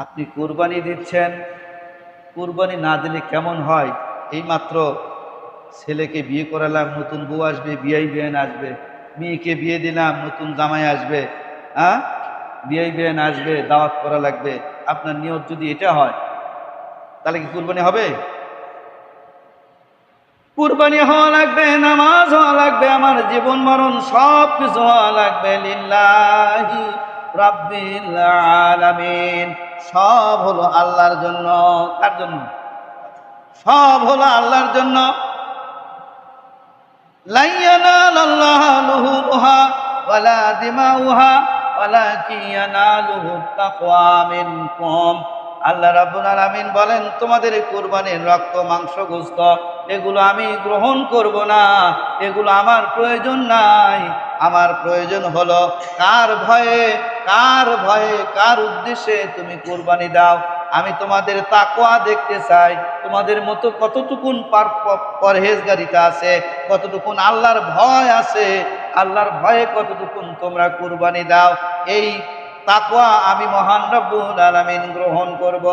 আপনি কুরবানি দিচ্ছেন, কুরবানি না দিলে কেমন হয়? এইমাত্র ছেলেকে বিয়ে করালাম, নতুন বউ আসবে, বিয়াই বিয়ান আসবে। মেয়েকে বিয়ে দিলাম, নতুন জামাই আসবে, হ্যাঁ, বিয়াই বিয়ান আসবে, দাওয়াত করা লাগবে। আপনার নিয়ত যদি এটা হয়, তাহলে কি কুরবানি হবে? কুরবানি হওয়া লাগবে, নামাজ হওয়া লাগবে, আমার জীবন মরণ সব কিছু হওয়া লাগবে লিল্লাহি রাব্বিল আলামিন। সব হলো আল্লাহর জন্য। কার জন্য? সব হলো আল্লাহর জন্য। লা ইয়ানালাল্লাহু লুহুমুহা ওয়ালা দিমাউহা ওয়ালাকিন ইয়ানালুহুত তাকওয়া মিনকুম। আল্লাহ রাব্বুল আলামিন বলেন, তোমাদের এই কুরবানির রক্ত, মাংস, গোশত এগুলো আমি গ্রহণ করব না, এগুলো আমার প্রয়োজন নাই। আমার প্রয়োজন হলো কার ভয়ে, কার ভয়ে, কার উদ্দেশ্যে তুমি কুরবানি দাও। আমি তোমাদের তাকওয়া দেখতে চাই, তোমাদের মতো কতটুকুন পরহেজগারিতা আছে, কতটুকুন আল্লাহর ভয় আছে, আল্লাহর ভয়ে কতটুকুন তোমরা কুরবানি দাও। এই তাকওয়া আমি মহান রব্বুল আলামিন গ্রহণ করব।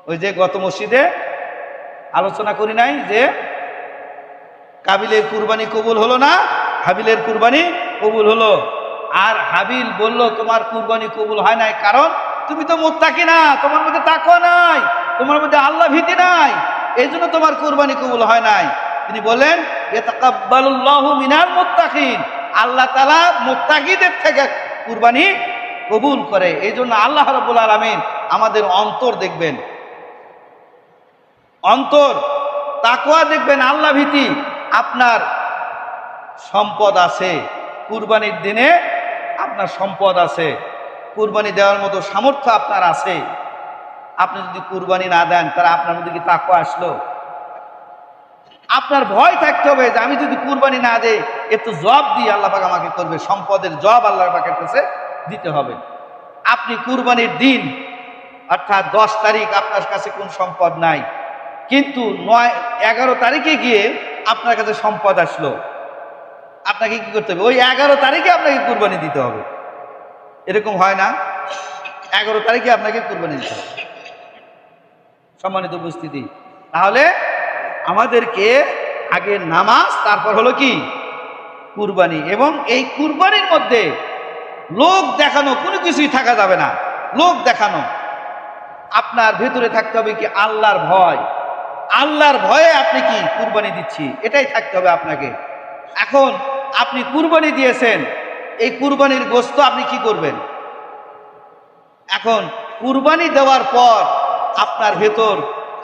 ওই যে গত মসজিদে আলোচনা করি নাই যে কাবিলের কুরবানি কবুল হলো না, হাবিলের কুরবানি কবুল হলো। আর হাবিল বলল, তোমার কুরবানি কবুল হয় নাই, কারণ তুমি তো মুত্তাকি না, তোমার মধ্যে তাকওয়া নাই, তোমার মধ্যে আল্লাহ ভীতি নাই, এই জন্য তোমার কুরবানি কবুল হয় নাই। তিনি বলেন, ইয়াতাকাব্বালুল্লাহু মিনাল মুত্তাকিন, আল্লাহ তাআলা মুত্তাকিদের থেকে কুরবানি কবুল করে। এই জন্য আল্লাহ রাব্বুল আলামিন আমাদের অন্তর দেখবেন, অন্তর, তাকওয়া দেখবেন, আল্লাহ ভীতি। আপনার সম্পদ আছে, কুরবানির দিনে আপনার সম্পদ আছে, কুরবানি দেওয়ার মতো সামর্থ্য আপনার আছে। আপনি যদি কুরবানি না দেন, তাহলে আপনার মধ্যে কি তাকওয়া আসলো? আপনার ভয় থাকতে হবে যে আমি যদি কুরবানি না দেই, একটু জবাব দিয়ে আল্লাহ পাক আমাকে করবে, সম্পদের জবাব আল্লাহ পাকের কাছে দিতে হবে। আপনি কুরবানির দিন অর্থাৎ 10 তারিখ আপনার কাছে কোন সম্পদ নাই, কিন্তু 11 তারিখে গিয়ে আপনার কাছে সম্পদ আসলো, আপনাকে কি করতে হবে? ওই 11 তারিখে আপনাকে কুরবানি দিতে হবে। এরকম হয় না? 11 তারিখে আপনাকে কুরবানি দিতে হবে। সম্মানিত উপস্থিতি, তাহলে আমাদেরকে আগে নামাজ, তারপর হলো কি কুরবানি। এবং এই কুরবানির মধ্যে লোক দেখানো কোনো কিছুই থাকা যাবে না। লোক দেখানো, আপনার ভেতরে থাকতে হবে কি আল্লাহর ভয়। আল্লাহর ভয়ে আপনি কি কুরবানি দিচ্ছি, এটাই থাকতে হবে আপনাকে। এখন আপনি কুরবানি দিয়েছেন, এই কুরবানির গোশত আপনি কি করবেন? এখন কুরবানি দেওয়ার পর আপনার ভেতর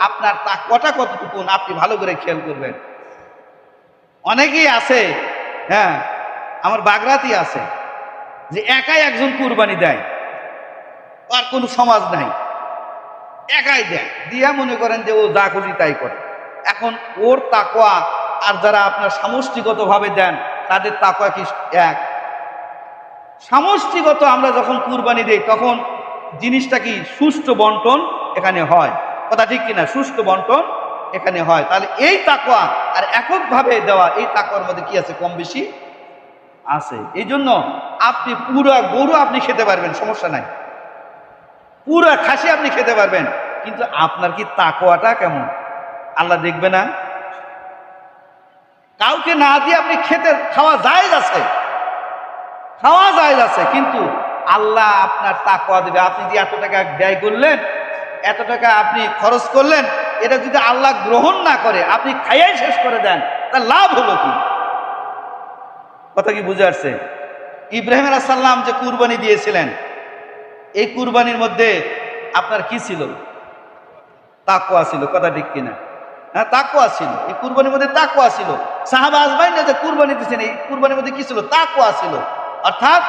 আপনার তাকওয়াটা কতটুকুন আপনি ভালো করে খেয়াল করবেন। অনেকেই আছে, হ্যাঁ, আমার বাগরাতি আছে, যে একাই একজন কুরবানি দেয়, আর কোনো সমাজ নাই, একাই দেয়, দিয়া মনে করেন যে ও যা খুশি তাই করে। এখন ওর তাকওয়া আর যারা আপনার সমষ্টিগতভাবে দেন, তাদের তাকওয়া কি এক? সমষ্টিগত আমরা যখন কুরবানি দেই, তখন জিনিসটা কি সুষ্ঠু বন্টন এখানে হয়। কথা ঠিক কিনা? সুষ্ঠু বন্টন এখানে হয়। তাহলে এই তাকওয়া আর এককভাবে দেওয়া, এই তাকওয়ার মধ্যে কি আছে? কম বেশি আছে। এই জন্য আপনি পুরো গরু আপনি খেতে পারবেন, সমস্যা নাই, পুরো খাসি আপনি খেতে পারবেন, কিন্তু আপনার কি তাকওয়াটা কেমন আল্লাহ দেখবে না? কাউকে না দিয়ে আপনি খাওয়া জায়েজ আছে, খাওয়া জায়েজ আছে, কিন্তু আল্লাহ আপনার তাকওয়া দেবে। আপনি যে এত টাকা ব্যয় করলেন, এত টাকা আপনি খরচ করলেন, এটা যদি আল্লাহ গ্রহণ না করে, আপনি খাইয়াই শেষ করে দেন, তার লাভ হলো কি? কথা কি বুঝে আসছে? ইব্রাহিম আলাইহিস সালাম যে কুরবানি দিয়েছিলেন, এই কুরবানির মধ্যে আপনার কি ছিল? তাকওয়া ছিল। কথা ঠিক কিনা? হ্যাঁ, তাকওয়া ছিল। এই কুরবানির মধ্যে তাকওয়া ছিল। সাহাবা আসবাই না যে কুরবানি দিয়েছেন, এই কুরবানির মধ্যে কি ছিল? তাকওয়া ছিল। অর্থাৎ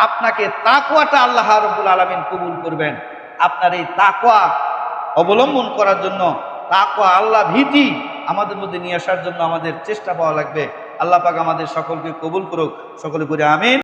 আপনাকে তাকওয়াটা আল্লাহ রাব্বুল আলামিন কবুল করবেন। আপনার এই তাকওয়া অবলম্বন করার জন্য, তাকওয়া আল্লাহ ভীতি আমাদের মধ্যে নিয়ে আসার জন্য আমাদের চেষ্টা পাওয়া লাগবে। আল্লাহ পাক আমাদের সকলকে কবুল করুক। সকলে করে আমিন।